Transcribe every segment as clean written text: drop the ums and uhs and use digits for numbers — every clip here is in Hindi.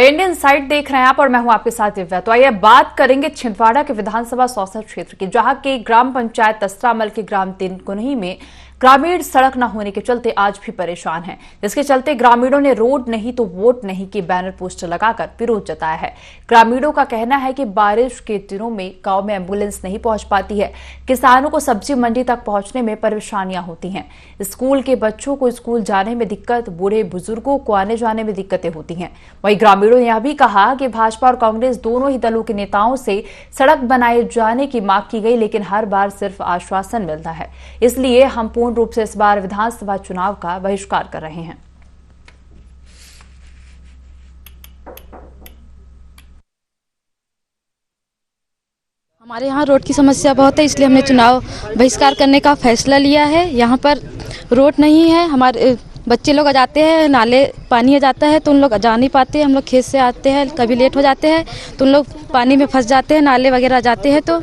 इंडियन साइड देख रहे हैं आप और मैं हूं आपके साथ दिव्या। तो आइए बात करेंगे छिंदवाड़ा के विधानसभा सौसा क्षेत्र की, जहां के ग्राम पंचायत तस्त्रामल के ग्राम तिनकुनही में ग्रामीण सड़क न होने के चलते आज भी परेशान हैं, जिसके चलते ग्रामीणों ने रोड नहीं तो वोट नहीं के बैनर पोस्टर लगाकर विरोध जताया है। ग्रामीणों का कहना है कि बारिश के दिनों में गांव में एम्बुलेंस नहीं पहुंच पाती है, किसानों को सब्जी मंडी तक पहुंचने में परेशानियां होती हैं, स्कूल के बच्चों को स्कूल जाने में दिक्कत, बूढ़े बुजुर्गों को आने जाने में दिक्कतें होती हैं। वहीं ग्रामीणों ने यह भी कहा कि भाजपा और कांग्रेस दोनों ही दलों के नेताओं से सड़क बनाए जाने की मांग की गई, लेकिन हर बार सिर्फ आश्वासन मिलता है। इसलिए हम पूर्ण रूप से इस बार विधानसभा चुनाव का बहिष्कार कर रहे हैं। हमारे यहाँ रोड की समस्या बहुत है, इसलिए हमने चुनाव बहिष्कार करने का फैसला लिया है। यहाँ पर रोड नहीं है, हमारे बच्चे लोग आ जाते हैं, नाले पानी आ जाता है तो उन लोग जा नहीं पाते। हम लोग खेत से आते हैं, कभी लेट हो जाते हैं तो उन लोग पानी में फंस जाते हैं, नाले वगैरह आ जाते हैं, तो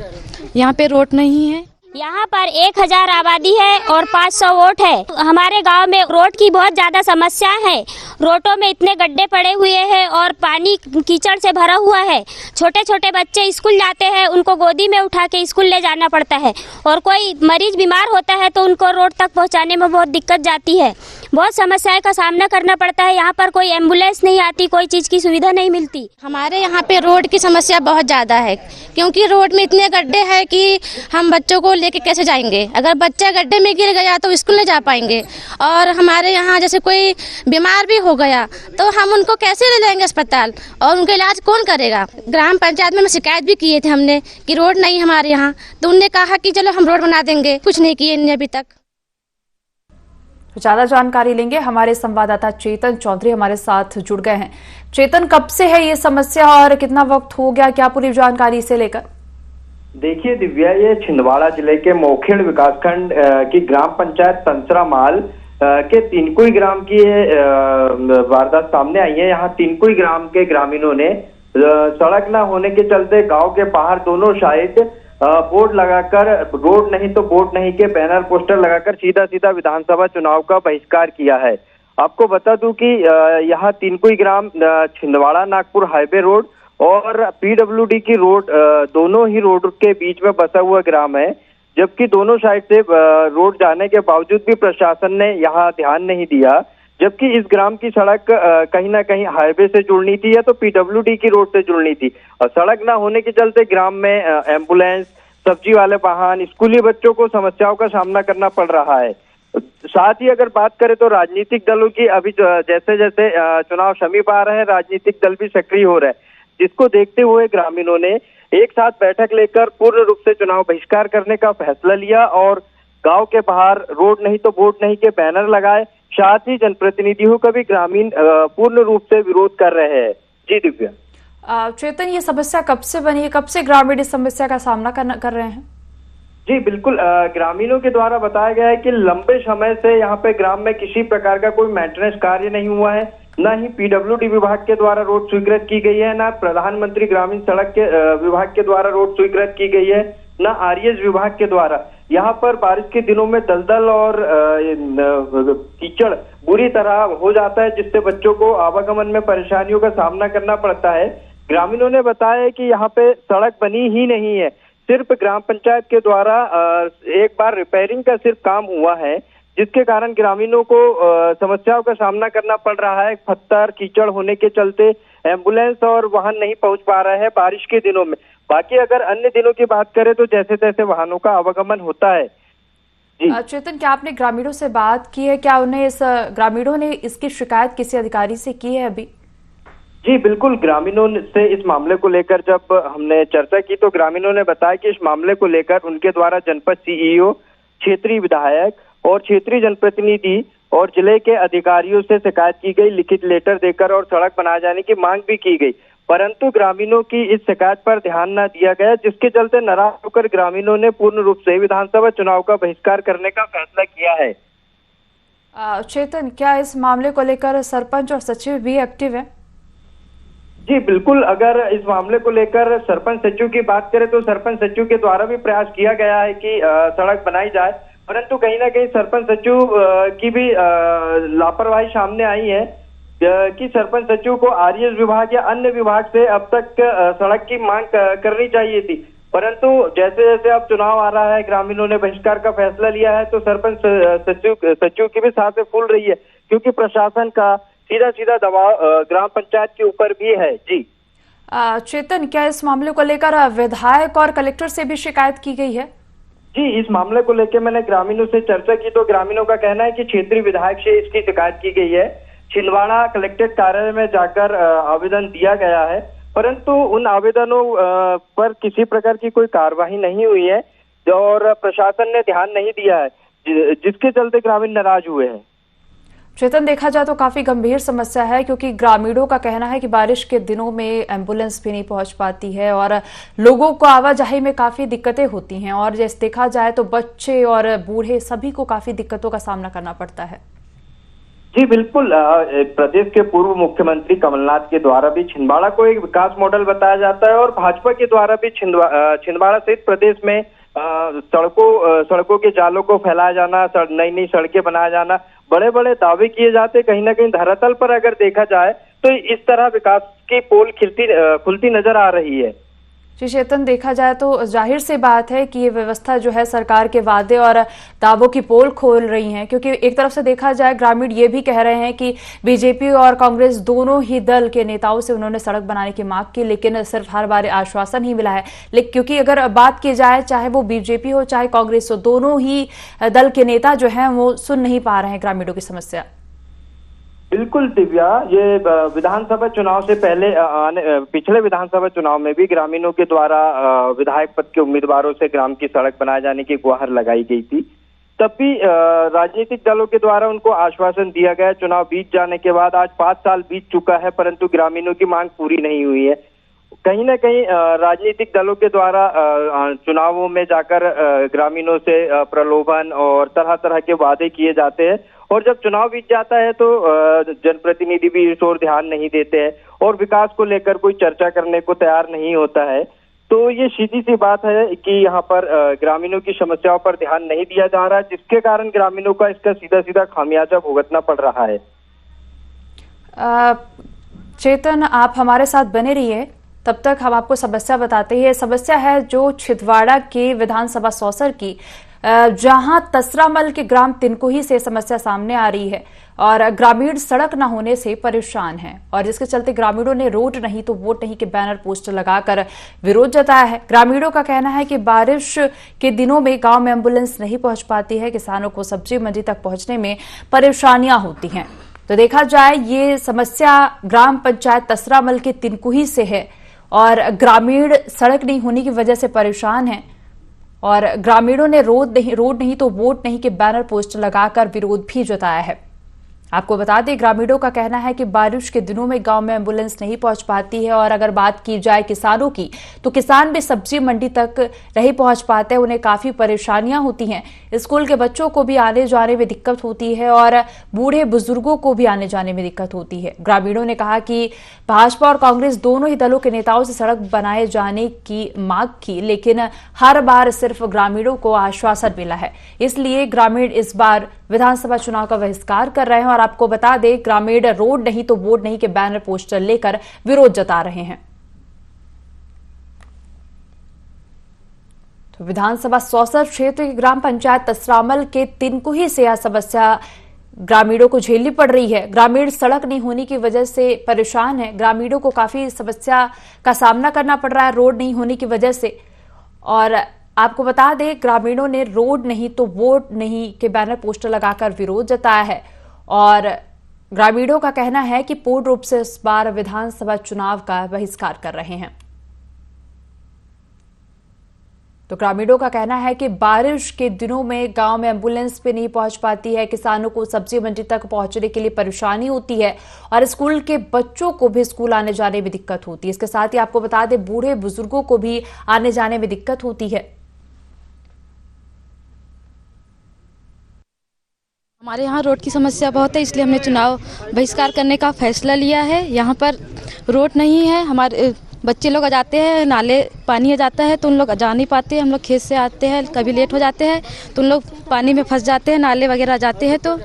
यहाँ पे रोड नहीं है। यहाँ पर 1000 आबादी है और 500 वोट है। हमारे गांव में रोड की बहुत ज्यादा समस्या है। रोडों में इतने गड्ढे पड़े हुए हैं और पानी कीचड़ से भरा हुआ है। छोटे छोटे बच्चे स्कूल जाते हैं, उनको गोदी में उठा के स्कूल ले जाना पड़ता है, और कोई मरीज बीमार होता है तो उनको रोड तक पहुँचाने में बहुत दिक्कत जाती है। बहुत समस्याएं का सामना करना पड़ता है। यहाँ पर कोई एम्बुलेंस नहीं आती, कोई चीज की सुविधा नहीं मिलती। हमारे यहाँ पे रोड की समस्या बहुत ज्यादा है, क्योंकि रोड में इतने गड्ढे हैं कि हम बच्चों को लेके कैसे जाएंगे। अगर बच्चा गड्ढे में गिर गया तो स्कूल नहीं जा पाएंगे, और हमारे यहाँ जैसे कोई बीमार भी हो गया तो हम उनको कैसे ले जाएंगे अस्पताल, और उनका इलाज कौन करेगा। ग्राम पंचायत में शिकायत भी किए थे हमने कि रोड नहीं हमारे यहाँ, तो उनने कहा कि चलो हम रोड बना देंगे, कुछ नहीं किए इन्हें अभी तक। ज्यादा जानकारी लेंगे, हमारे संवाददाता चेतन चौधरी हमारे साथ जुड़ गए हैं। चेतन, कब से है ये समस्या और कितना वक्त हो गया, क्या पूरी जानकारी इसे लेकर? देखिए दिव्या, ये छिंदवाड़ा जिले के मोखेड़ विकासखंड की ग्राम पंचायत तंसरामाल के तिनकुई ग्राम की वारदात सामने आई है। यहाँ तिनकुई ग्राम के ग्रामीणों ने सड़क न होने के चलते गांव के बाहर दोनों साइड बोर्ड लगाकर रोड नहीं तो वोट नहीं के बैनर पोस्टर लगाकर सीधा सीधा विधानसभा चुनाव का बहिष्कार किया है। आपको बता दूं कि यहाँ तिनकुई ग्राम छिंदवाड़ा नागपुर हाईवे रोड और पीडब्ल्यूडी की रोड, दोनों ही रोड के बीच में बसा हुआ ग्राम है, जबकि दोनों साइड से रोड जाने के बावजूद भी प्रशासन ने यहाँ ध्यान नहीं दिया। जबकि इस ग्राम की सड़क कहीं ना कहीं हाईवे से जुड़नी थी या तो पीडब्ल्यूडी की रोड से जुड़नी थी, और सड़क ना होने के चलते ग्राम में एम्बुलेंस, सब्जी वाले वाहन, स्कूली बच्चों को समस्याओं का सामना करना पड़ रहा है। साथ ही अगर बात करें तो राजनीतिक दलों की अभी जैसे जैसे चुनाव समीप आ रहे हैं, राजनीतिक दल भी सक्रिय हो रहे हैं, जिसको देखते हुए ग्रामीणों ने एक साथ बैठक लेकर पूर्ण रूप से चुनाव बहिष्कार करने का फैसला लिया और गांव के बाहर रोड नहीं तो वोट नहीं के बैनर लगाए। साथ ही जनप्रतिनिधियों का भी ग्रामीण पूर्ण रूप से विरोध कर रहे हैं। जी दिव्या। चेतन, ये समस्या कब से बनी है, कब से ग्रामीण इस समस्या का सामना कर रहे हैं? जी बिल्कुल, ग्रामीणों के द्वारा बताया गया है कि लंबे समय से यहाँ पे ग्राम में किसी प्रकार का कोई मेंटेनेंस कार्य नहीं हुआ है, न ही पीडब्ल्यूडी विभाग के द्वारा रोड स्वीकृत की गई है, न प्रधानमंत्री ग्रामीण सड़क के विभाग के द्वारा रोड स्वीकृत की गई है, न आरएस विभाग के द्वारा। यहाँ पर बारिश के दिनों में दलदल और कीचड़ बुरी तरह हो जाता है, जिससे बच्चों को आवागमन में परेशानियों का सामना करना पड़ता है। ग्रामीणों ने बताया कि यहाँ पे सड़क बनी ही नहीं है, सिर्फ ग्राम पंचायत के द्वारा एक बार रिपेयरिंग का सिर्फ काम हुआ है, जिसके कारण ग्रामीणों को समस्याओं का सामना करना पड़ रहा है। पत्थर कीचड़ होने के चलते एम्बुलेंस और वाहन नहीं पहुंच पा रहे हैं बारिश के दिनों में। बाकी अगर अन्य दिनों की बात करें तो जैसे तैसे वाहनों का आवागमन होता है। जी चेतन, क्या आपने ग्रामीणों से बात की है? क्या उन्हें ग्रामीणों ने इसकी शिकायत किसी अधिकारी से की है अभी? जी बिल्कुल, ग्रामीणों से इस मामले को लेकर जब हमने चर्चा की तो ग्रामीणों ने बताया कि इस मामले को लेकर उनके द्वारा जनपद सीईओ, क्षेत्रीय विधायक और क्षेत्रीय जनप्रतिनिधि और जिले के अधिकारियों से शिकायत की गई, लिखित लेटर देकर, और सड़क बनाए जाने की मांग भी की गई, परंतु ग्रामीणों की इस शिकायत पर ध्यान न दिया गया, जिसके चलते नाराज होकर ग्रामीणों ने पूर्ण रूप से विधानसभा चुनाव का बहिष्कार करने का फैसला किया है। चेतन, क्या इस मामले को लेकर सरपंच और सचिव भी एक्टिव है? जी बिल्कुल, अगर इस मामले को लेकर सरपंच सचिव की बात करें तो सरपंच सचिव के द्वारा भी प्रयास किया गया है कि सड़क बनाई जाए, परंतु कहीं ना कहीं सरपंच सचिव की भी लापरवाही सामने आई है। कि सरपंच सचिव को आरएस विभाग या अन्य विभाग से अब तक सड़क की मांग करनी चाहिए थी, परंतु जैसे जैसे अब चुनाव आ रहा है, ग्रामीणों ने बहिष्कार का फैसला लिया है, तो सरपंच सचिव की भी सांसें फूल रही है, क्योंकि प्रशासन का सीधा सीधा दबाव ग्राम पंचायत के ऊपर भी है। जी चेतन, क्या इस मामले को लेकर विधायक और कलेक्टर से भी शिकायत की गई है? जी, इस मामले को लेकर मैंने ग्रामीणों से चर्चा की, तो ग्रामीणों का कहना है कि क्षेत्रीय विधायक से इसकी शिकायत की गई है। छिंदवाड़ा कलेक्ट्रेट कार्यालय में जाकर आवेदन दिया गया है, परंतु उन आवेदनों पर किसी प्रकार की कोई कार्यवाही नहीं हुई है और प्रशासन ने ध्यान नहीं दिया है, जिसके चलते ग्रामीण नाराज हुए हैं। चेतन, देखा जाए तो काफी गंभीर समस्या है, क्योंकि ग्रामीणों का कहना है कि बारिश के दिनों में एम्बुलेंस भी नहीं पहुंच पाती है और लोगों को आवाजाही में काफी दिक्कतें होती हैं, और जैसे देखा जाए तो बच्चे और बूढ़े सभी को काफी दिक्कतों का सामना करना पड़ता है। जी बिल्कुल, प्रदेश के पूर्व मुख्यमंत्री कमलनाथ के द्वारा भी छिंदवाड़ा को एक विकास मॉडल बताया जाता है और भाजपा के द्वारा भी छिंदवाड़ा सहित प्रदेश में सड़कों के जालों को फैलाया जाना, नई नई सड़कें बनाया जाना, बड़े बड़े दावे किए जाते। कहीं ना कहीं धरातल पर अगर देखा जाए तो इस तरह विकास की पोल खुलती नजर आ रही है। जी चेतन, देखा जाए तो जाहिर सी बात है कि ये व्यवस्था जो है सरकार के वादे और दावों की पोल खोल रही है, क्योंकि एक तरफ से देखा जाए ग्रामीण ये भी कह रहे हैं कि बीजेपी और कांग्रेस दोनों ही दल के नेताओं से उन्होंने सड़क बनाने की मांग की, लेकिन सिर्फ हर बार आश्वासन ही मिला है। लेकिन क्योंकि अगर बात की जाए, चाहे वो बीजेपी हो चाहे कांग्रेस हो, दोनों ही दल के नेता जो है वो सुन नहीं पा रहे हैं ग्रामीणों की समस्या। बिल्कुल दिव्या, ये विधानसभा चुनाव से पहले पिछले विधानसभा चुनाव में भी ग्रामीणों के द्वारा विधायक पद के उम्मीदवारों से ग्राम की सड़क बनाए जाने की गुहार लगाई गई थी। तब भी राजनीतिक दलों के द्वारा उनको आश्वासन दिया गया। चुनाव बीत जाने के बाद आज 5 साल बीत चुका है, परंतु ग्रामीणों की मांग पूरी नहीं हुई है। कहीं ना कहीं राजनीतिक दलों के द्वारा चुनावों में जाकर ग्रामीणों से प्रलोभन और तरह तरह के वादे किए जाते हैं, और जब चुनाव बीत जाता है तो जनप्रतिनिधि भी इस ओर ध्यान नहीं देते हैं और विकास को लेकर कोई चर्चा करने को तैयार नहीं होता है। तो ये सीधी सी बात है कि यहाँ पर ग्रामीणों की समस्याओं पर ध्यान नहीं दिया जा रहा है, जिसके कारण ग्रामीणों का इसका सीधा सीधा खामियाजा भुगतना पड़ रहा है। चेतन, आप हमारे साथ बने रहिए, तब तक हम आपको समस्या बताते हैं। समस्या है जो छिंदवाड़ा के विधानसभा सौसर की, जहां तसरामल के ग्राम तिनकुही से समस्या सामने आ रही है और ग्रामीण सड़क न होने से परेशान हैं, और जिसके चलते ग्रामीणों ने रोड नहीं तो वोट नहीं के बैनर पोस्टर लगाकर विरोध जताया है। ग्रामीणों का कहना है कि बारिश के दिनों में गांव में एम्बुलेंस नहीं पहुंच पाती है, किसानों को सब्जी मंडी तक पहुंचने में परेशानियां होती हैं। तो देखा जाए ये समस्या ग्राम पंचायत तसरामल के तिनकुही से है और ग्रामीण सड़क नहीं होने की वजह से परेशान हैं, और ग्रामीणों ने रोड नहीं तो वोट नहीं के बैनर पोस्टर लगाकर विरोध भी जताया है। आपको बता दें, ग्रामीणों का कहना है कि बारिश के दिनों में गांव में एम्बुलेंस नहीं पहुंच पाती है, और अगर बात की जाए किसानों की, तो किसान भी सब्जी मंडी तक नहीं पहुंच पाते, उन्हें काफी परेशानियां होती हैं। स्कूल के बच्चों को भी आने जाने में दिक्कत होती है और बूढ़े बुजुर्गों को भी आने जाने में दिक्कत होती है। ग्रामीणों ने कहा कि भाजपा और कांग्रेस दोनों ही दलों के नेताओं से सड़क बनाए जाने की मांग की, लेकिन हर बार सिर्फ ग्रामीणों को आश्वासन मिला है। इसलिए ग्रामीण इस बार विधानसभा चुनाव का बहिष्कार कर रहे हैं, और आपको बता दें ग्रामीण रोड नहीं तो वोट नहीं के बैनर पोस्टर लेकर विरोध जता रहे हैं। तो विधानसभा सौसर क्षेत्र की ग्राम पंचायत तसरामल के तिनकुही से यह समस्या ग्रामीणों को झेलनी पड़ रही है। ग्रामीण सड़क नहीं होने की वजह से परेशान है, ग्रामीणों को काफी समस्या का सामना करना पड़ रहा है रोड नहीं होने की वजह से। और आपको बता दें ग्रामीणों ने रोड नहीं तो वोट नहीं के बैनर पोस्टर लगाकर विरोध जताया है, और ग्रामीणों का कहना है कि पूर्ण रूप से इस बार विधानसभा चुनाव का बहिष्कार कर रहे हैं। तो ग्रामीणों का कहना है कि बारिश के दिनों में गांव में एम्बुलेंस भी नहीं पहुंच पाती है, किसानों को सब्जी मंडी तक पहुंचने के लिए परेशानी होती है, और स्कूल के बच्चों को भी स्कूल आने जाने में दिक्कत होती है। इसके साथ ही आपको बता दें बूढ़े बुजुर्गों को भी आने जाने में दिक्कत होती है। हमारे यहाँ रोड की समस्या बहुत है, इसलिए हमने चुनाव बहिष्कार करने का फैसला लिया है। यहाँ पर रोड नहीं है, हमारे बच्चे लोग आ जाते हैं, नाले पानी आ जाता है तो उन लोग जा नहीं पाते। हम लोग खेत से आते हैं, कभी लेट हो जाते हैं तो उन लोग पानी में फंस जाते हैं, नाले वगैरह आ जाते हैं, तो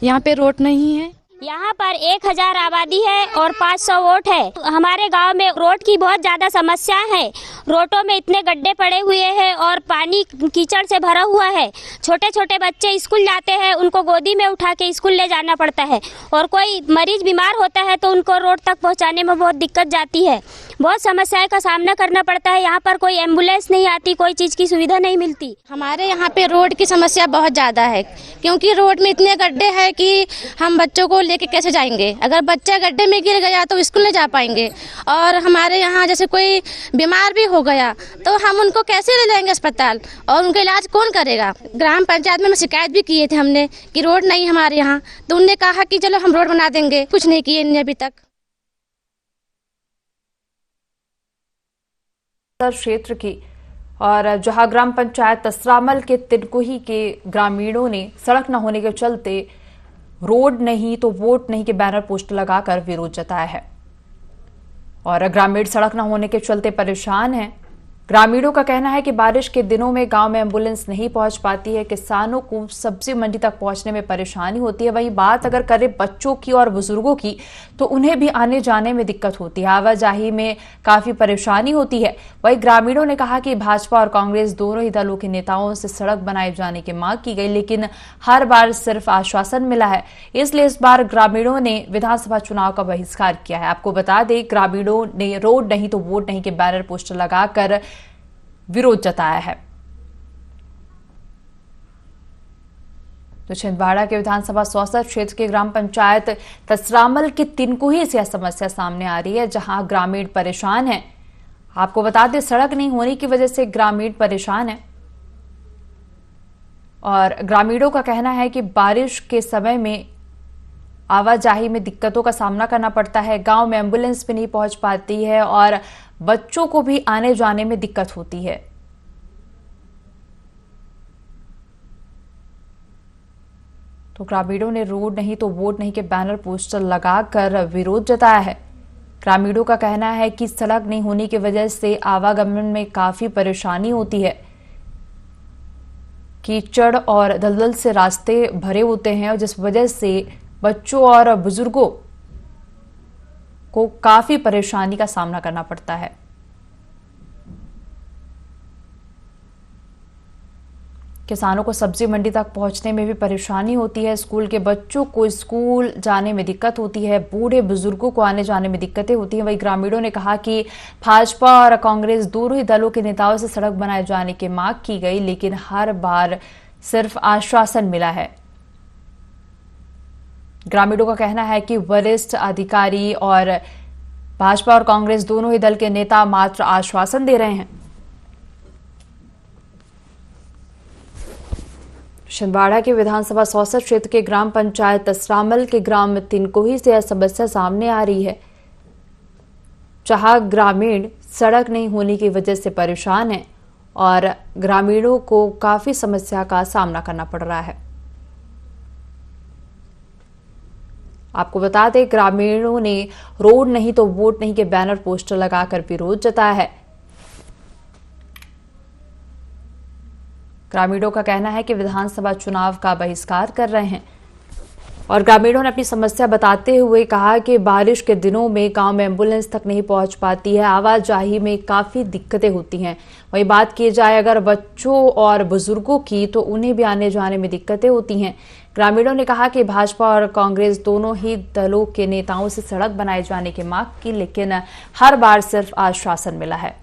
यहाँ पे रोड नहीं है। यहाँ पर 1000 आबादी है और 500 वोट है। हमारे गांव में रोड की बहुत ज्यादा समस्या है। रोडों में इतने गड्ढे पड़े हुए हैं और पानी कीचड़ से भरा हुआ है। छोटे छोटे बच्चे स्कूल जाते हैं, उनको गोदी में उठा के स्कूल ले जाना पड़ता है और कोई मरीज बीमार होता है तो उनको रोड तक पहुँचाने में बहुत दिक्कत जाती है। बहुत समस्याएं का सामना करना पड़ता है। यहाँ पर कोई एम्बुलेंस नहीं आती, कोई चीज की सुविधा नहीं मिलती। हमारे यहाँ पे रोड की समस्या बहुत ज़्यादा है, क्योंकि रोड में इतने गड्ढे हैं कि हम बच्चों को लेके कैसे जाएंगे। अगर बच्चा गड्ढे में गिर गया तो स्कूल नहीं जा पाएंगे, और हमारे यहाँ जैसे कोई बीमार भी हो गया तो हम उनको कैसे ले जाएंगे अस्पताल, और उनका इलाज कौन करेगा। ग्राम पंचायत में शिकायत भी किए थे हमने कि रोड नहीं हमारे यहाँ, तो उनने कहा कि चलो हम रोड बना देंगे। कुछ नहीं किए इन्हें अभी तक। क्षेत्र की और जहां ग्राम पंचायत तसरामल के तिनकुही के ग्रामीणों ने सड़क न होने के चलते रोड नहीं तो वोट नहीं के बैनर पोस्टर लगाकर विरोध जताया है और ग्रामीण सड़क न होने के चलते परेशान हैं। ग्रामीणों का कहना है कि बारिश के दिनों में गांव में एम्बुलेंस नहीं पहुंच पाती है, किसानों को सब्जी मंडी तक पहुंचने में परेशानी होती है। वहीं बात अगर करें बच्चों की और बुजुर्गों की तो उन्हें भी आने जाने में दिक्कत होती है, आवाजाही में काफी परेशानी होती है। वहीं ग्रामीणों ने कहा कि भाजपा और कांग्रेस दोनों ही दलों के नेताओं से सड़क बनाए जाने की मांग की गई, लेकिन हर बार सिर्फ आश्वासन मिला है। इसलिए इस बार ग्रामीणों ने विधानसभा चुनाव का बहिष्कार किया है। आपको बता दें, ग्रामीणों ने रोड नहीं तो वोट नहीं के बैनर पोस्टर लगाकर विरोध जताया है। तो छिंदवाड़ा के विधानसभा सौसर क्षेत्र के ग्राम पंचायत तसरामल के तिनकुही से यह समस्या सामने आ रही है, जहां ग्रामीण परेशान हैं। आपको बता दें, सड़क नहीं होने की वजह से ग्रामीण परेशान हैं और ग्रामीणों का कहना है कि बारिश के समय में आवाजाही में दिक्कतों का सामना करना पड़ता है, गांव में एम्बुलेंस भी नहीं पहुंच पाती है और बच्चों को भी आने जाने में दिक्कत होती है। तो ग्रामीणों ने रोड नहीं तो वोट नहीं के बैनर पोस्टर लगाकर विरोध जताया है। ग्रामीणों का कहना है कि सड़क नहीं होने की वजह से आवागमन में काफी परेशानी होती है। कीचड़ और दलदल से रास्ते भरे होते हैं और जिस वजह से बच्चों और बुजुर्गों को काफी परेशानी का सामना करना पड़ता है। किसानों को सब्जी मंडी तक पहुंचने में भी परेशानी होती है, स्कूल के बच्चों को स्कूल जाने में दिक्कत होती है, बूढ़े बुजुर्गों को आने जाने में दिक्कतें होती हैं। वहीं ग्रामीणों ने कहा कि भाजपा और कांग्रेस दोनों ही दलों के नेताओं से सड़क बनाए जाने की मांग की गई, लेकिन हर बार सिर्फ आश्वासन मिला है। ग्रामीणों का कहना है कि वरिष्ठ अधिकारी और भाजपा और कांग्रेस दोनों ही दल के नेता मात्र आश्वासन दे रहे हैं। छिंदवाड़ा के विधानसभा सौसर क्षेत्र के ग्राम पंचायत तसरामल के ग्राम तिनकुही से यह समस्या सामने आ रही है, जहां ग्रामीण सड़क नहीं होने की वजह से परेशान हैं और ग्रामीणों को काफी समस्या का सामना करना पड़ रहा है। आपको बता दें, ग्रामीणों ने रोड नहीं तो वोट नहीं के बैनर पोस्टर लगाकर विरोध जताया है। ग्रामीणों का कहना है कि विधानसभा चुनाव का बहिष्कार कर रहे हैं और ग्रामीणों ने अपनी समस्या बताते हुए कहा कि बारिश के दिनों में गांव में एम्बुलेंस तक नहीं पहुंच पाती है, आवाजाही में काफी दिक्कतें होती हैं। वहीं बात की जाए अगर बच्चों और बुजुर्गों की तो उन्हें भी आने जाने में दिक्कतें होती हैं। ग्रामीणों ने कहा कि भाजपा और कांग्रेस दोनों ही दलों के नेताओं से सड़क बनाए जाने की मांग की, लेकिन हर बार सिर्फ आश्वासन मिला है।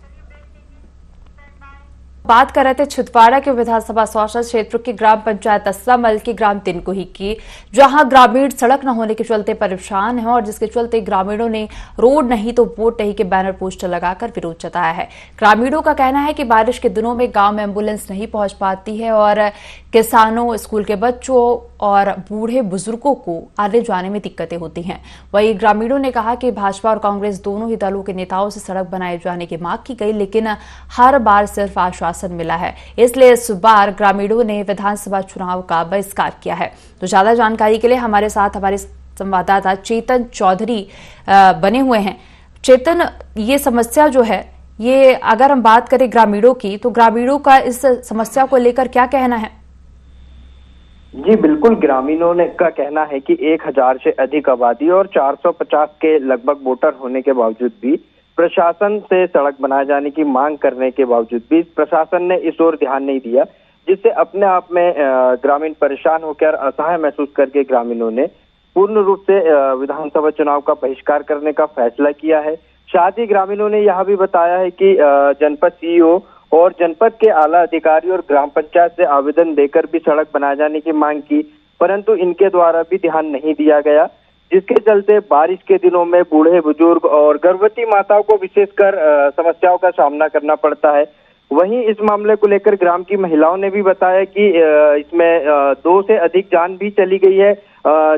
बात कर रहे थे छिंदवाड़ा के विधानसभा सौसर क्षेत्र की ग्राम पंचायत तसरामल की ग्राम तिनकुही की, जहां ग्रामीण सड़क न होने के चलते परेशान हैं और जिसके चलते ग्रामीणों ने रोड नहीं तो वोट नहीं के बैनर पोस्टर लगाकर विरोध जताया है। ग्रामीणों का कहना है कि बारिश के दिनों में गांव में एम्बुलेंस नहीं पहुंच पाती है और किसानों, स्कूल के बच्चों और बूढ़े बुजुर्गों को आने जाने में दिक्कतें होती हैं। वहीं ग्रामीणों ने कहा कि भाजपा और कांग्रेस दोनों ही दलों के नेताओं से सड़क बनाए जाने की मांग की गई, लेकिन हर बार सिर्फ आश्वासन मिला है। इसलिए इस बार ग्रामीणों ने विधानसभा चुनाव का बहिष्कार किया है। तो ज्यादा जानकारी के लिए हमारे साथ हमारे संवाददाता चेतन चौधरी बने हुए हैं। चेतन, ये समस्या जो है, ये अगर हम बात करें ग्रामीणों की, तो ग्रामीणों का इस समस्या को लेकर क्या कहना है? जी बिल्कुल, ग्रामीणों ने का कहना है कि 1000 से अधिक आबादी और 450 के लगभग वोटर होने के बावजूद भी प्रशासन से सड़क बनाए जाने की मांग करने के बावजूद भी प्रशासन ने इस ओर ध्यान नहीं दिया, जिससे अपने आप में ग्रामीण परेशान होकर असहाय महसूस करके ग्रामीणों ने पूर्ण रूप से विधानसभा चुनाव का बहिष्कार करने का फैसला किया है। साथ ही ग्रामीणों ने यह भी बताया है कि जनपद सीईओ और जनपद के आला अधिकारी और ग्राम पंचायत से आवेदन देकर भी सड़क बनाए जाने की मांग की, परंतु इनके द्वारा भी ध्यान नहीं दिया गया, जिसके चलते बारिश के दिनों में बूढ़े बुजुर्ग और गर्भवती माताओं को विशेषकर समस्याओं का सामना करना पड़ता है। वहीं इस मामले को लेकर ग्राम की महिलाओं ने भी बताया कि इसमें 2 से अधिक जान भी चली गई है,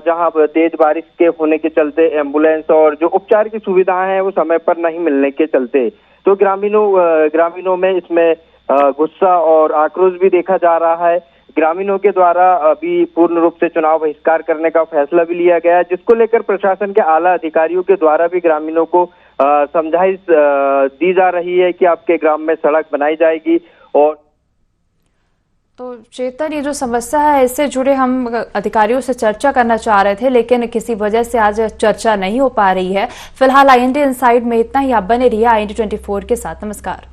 जहां तेज बारिश के होने के चलते एम्बुलेंस और जो उपचार की सुविधाएं हैं वो समय पर नहीं मिलने के चलते। तो ग्रामीणों में इसमें गुस्सा और आक्रोश भी देखा जा रहा है। ग्रामीणों के द्वारा अभी पूर्ण रूप से चुनाव बहिष्कार करने का फैसला भी लिया गया है, जिसको लेकर प्रशासन के आला अधिकारियों के द्वारा भी ग्रामीणों को समझाइश दी जा रही है कि आपके ग्राम में सड़क बनाई जाएगी। और तो चेतन, ये जो समस्या है इससे जुड़े हम अधिकारियों से चर्चा करना चाह रहे थे, लेकिन किसी वजह से आज चर्चा नहीं हो पा रही है। फिलहाल IND इनसाइड में इतना ही। आप बने रहिए IND 24 के साथ। नमस्कार।